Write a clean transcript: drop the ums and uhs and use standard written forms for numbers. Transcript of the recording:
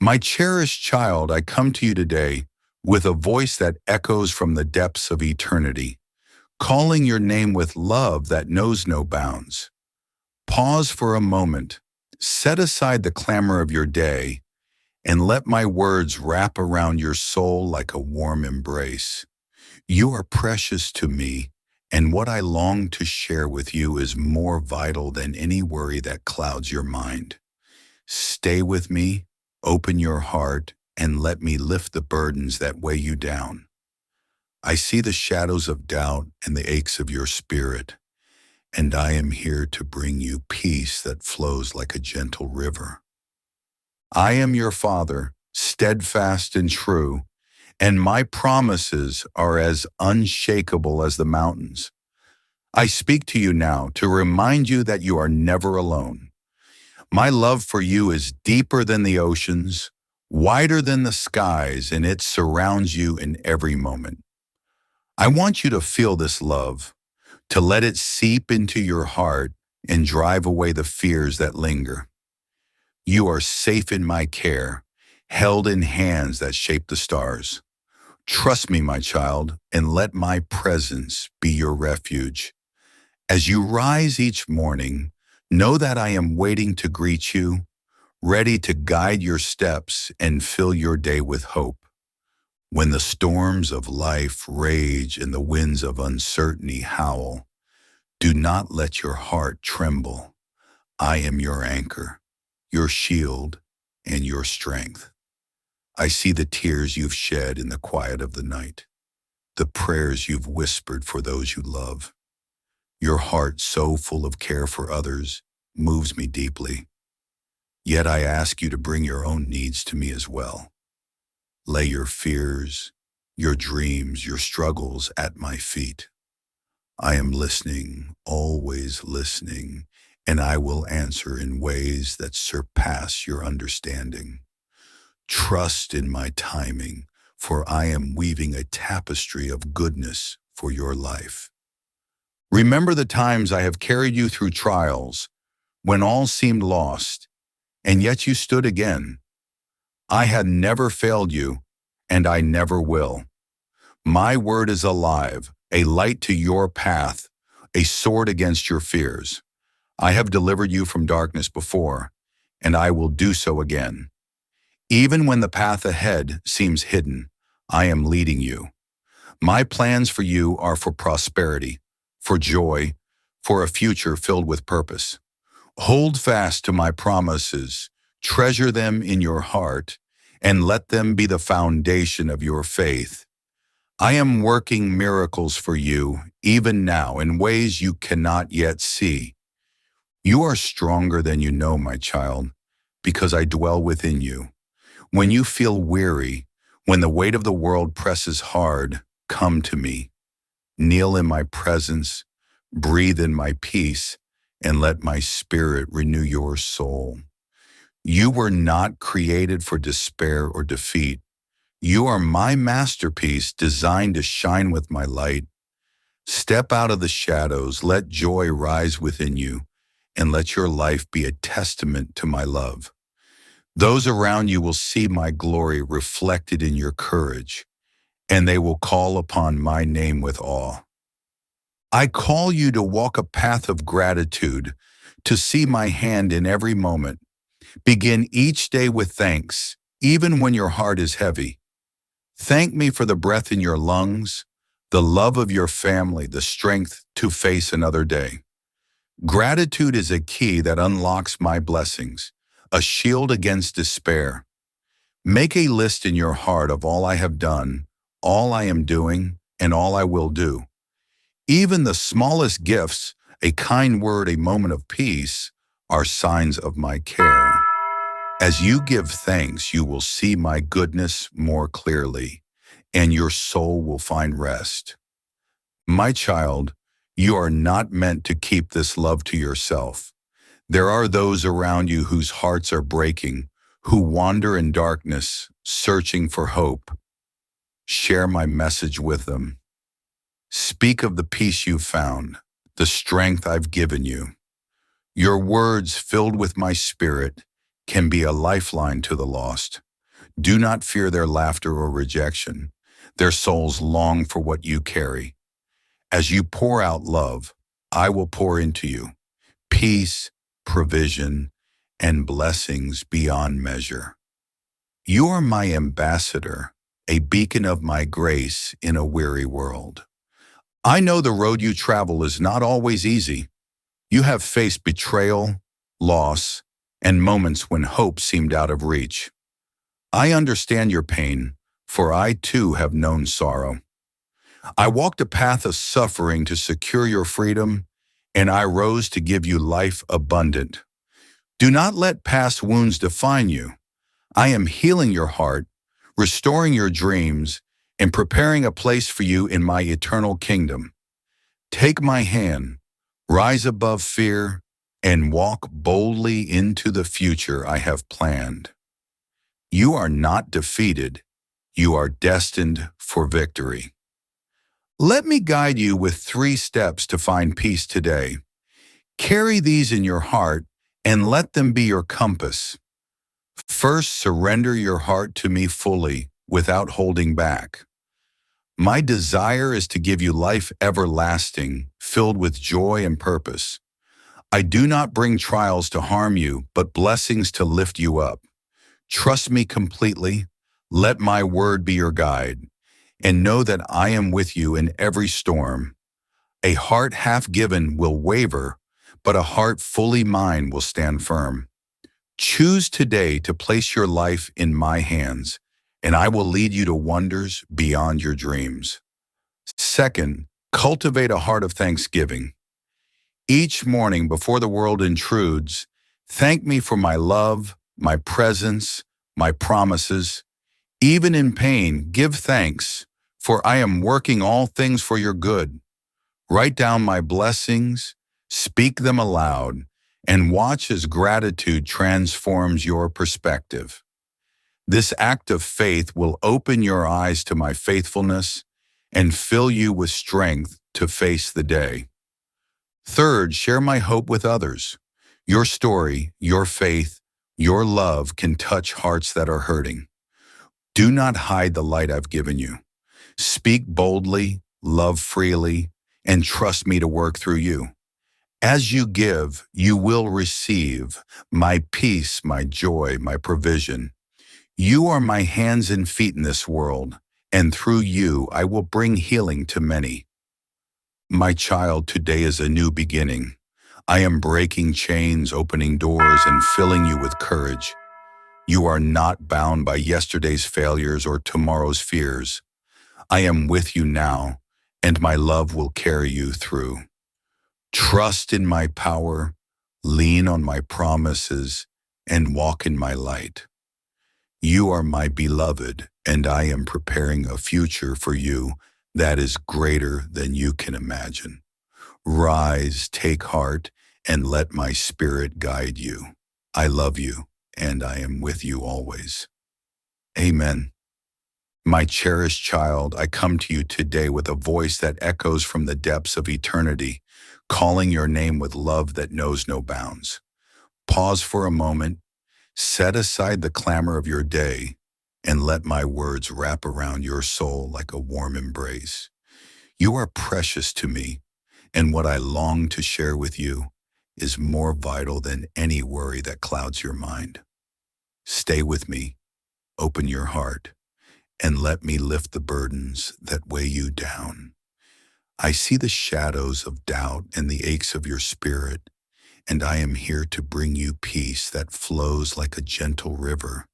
My cherished child, I come to you today with a voice that echoes from the depths of eternity, calling your name with love that knows no bounds. Pause for a moment, set aside the clamor of your day, and let my words wrap around your soul like a warm embrace. You are precious to me, and what I long to share with you is more vital than any worry that clouds your mind. Stay with me, open your heart, and let me lift the burdens that weigh you down. I see the shadows of doubt and the aches of your spirit, and I am here to bring you peace that flows like a gentle river. I am your Father, steadfast and true, and my promises are as unshakable as the mountains. I speak to you now to remind you that you are never alone. My love for you is deeper than the oceans, wider than the skies, and it surrounds you in every moment. I want you to feel this love, to let it seep into your heart and drive away the fears that linger. You are safe in my care, held in hands that shape the stars. Trust me, my child, and let my presence be your refuge. As you rise each morning, know that I am waiting to greet you, ready to guide your steps and fill your day with hope. When the storms of life rage and the winds of uncertainty howl, do not let your heart tremble. I am your anchor, your shield, and your strength. I see the tears you've shed in the quiet of the night, the prayers you've whispered for those you love. Your heart, so full of care for others, moves me deeply. Yet I ask you to bring your own needs to me as well. Lay your fears, your dreams, your struggles at my feet. I am listening, always listening, and I will answer in ways that surpass your understanding. Trust in my timing, for I am weaving a tapestry of goodness for your life. Remember the times I have carried you through trials, when all seemed lost, and yet you stood again. I had never failed you, and I never will. My word is alive, a light to your path, a sword against your fears. I have delivered you from darkness before, and I will do so again. Even when the path ahead seems hidden, I am leading you. My plans for you are for prosperity, for joy, for a future filled with purpose. Hold fast to my promises, treasure them in your heart, and let them be the foundation of your faith. I am working miracles for you, even now, in ways you cannot yet see. You are stronger than you know, my child, because I dwell within you. When you feel weary, when the weight of the world presses hard, come to me. Kneel in my presence, breathe in my peace, and let my spirit renew your soul. You were not created for despair or defeat. You are my masterpiece designed to shine with my light. Step out of the shadows, let joy rise within you, and let your life be a testament to my love. Those around you will see my glory reflected in your courage, and they will call upon my name with awe. I call you to walk a path of gratitude, to see my hand in every moment. Begin each day with thanks, even when your heart is heavy. Thank me for the breath in your lungs, the love of your family, the strength to face another day. Gratitude is a key that unlocks my blessings, a shield against despair. Make a list in your heart of all I have done, all I am doing, and all I will do. Even the smallest gifts, a kind word, a moment of peace, are signs of my care. As you give thanks, you will see my goodness more clearly, and your soul will find rest. My child, you are not meant to keep this love to yourself. There are those around you whose hearts are breaking, who wander in darkness, searching for hope. Share my message with them. Speak of the peace you found, the strength I've given you. Your words, filled with my spirit, can be a lifeline to the lost. Do not fear their laughter or rejection. Their souls long for what you carry. As you pour out love, I will pour into you peace, provision, and blessings beyond measure. You are my ambassador, a beacon of my grace in a weary world. I know the road you travel is not always easy. You have faced betrayal, loss, and moments when hope seemed out of reach. I understand your pain, for I too have known sorrow. I walked a path of suffering to secure your freedom, and I rose to give you life abundant. Do not let past wounds define you. I am healing your heart, restoring your dreams, and preparing a place for you in my eternal kingdom. Take my hand, rise above fear, and walk boldly into the future I have planned. You are not defeated. You are destined for victory. Let me guide you with 3 steps to find peace today. Carry these in your heart and let them be your compass. First, surrender your heart to me fully without holding back. My desire is to give you life everlasting, filled with joy and purpose. I do not bring trials to harm you, but blessings to lift you up. Trust me completely. Let my word be your guide, and know that I am with you in every storm. A heart half given will waver, but a heart fully mine will stand firm. Choose today to place your life in my hands, and I will lead you to wonders beyond your dreams. Second, cultivate a heart of thanksgiving. Each morning before the world intrudes, thank me for my love, my presence, my promises. Even in pain, give thanks, for I am working all things for your good. Write down my blessings, speak them aloud, and watch as gratitude transforms your perspective. This act of faith will open your eyes to my faithfulness and fill you with strength to face the day. Third, share my hope with others. Your story, your faith, your love can touch hearts that are hurting. Do not hide the light I've given you. Speak boldly, love freely, and trust me to work through you. As you give, you will receive my peace, my joy, my provision. You are my hands and feet in this world, and through you I will bring healing to many. My child, today is a new beginning. I am breaking chains, opening doors, and filling you with courage. You are not bound by yesterday's failures or tomorrow's fears. I am with you now, and my love will carry you through. Trust in my power, lean on my promises, and walk in my light. You are my beloved, and I am preparing a future for you that is greater than you can imagine. Rise, take heart, and let my spirit guide you. I love you, and I am with you always. Amen. My cherished child, I come to you today with a voice that echoes from the depths of eternity, calling your name with love that knows no bounds. Pause for a moment, set aside the clamor of your day, and let my words wrap around your soul like a warm embrace. You are precious to me, and what I long to share with you is more vital than any worry that clouds your mind. Stay with me, open your heart, and let me lift the burdens that weigh you down. I see the shadows of doubt and the aches of your spirit, and I am here to bring you peace that flows like a gentle river.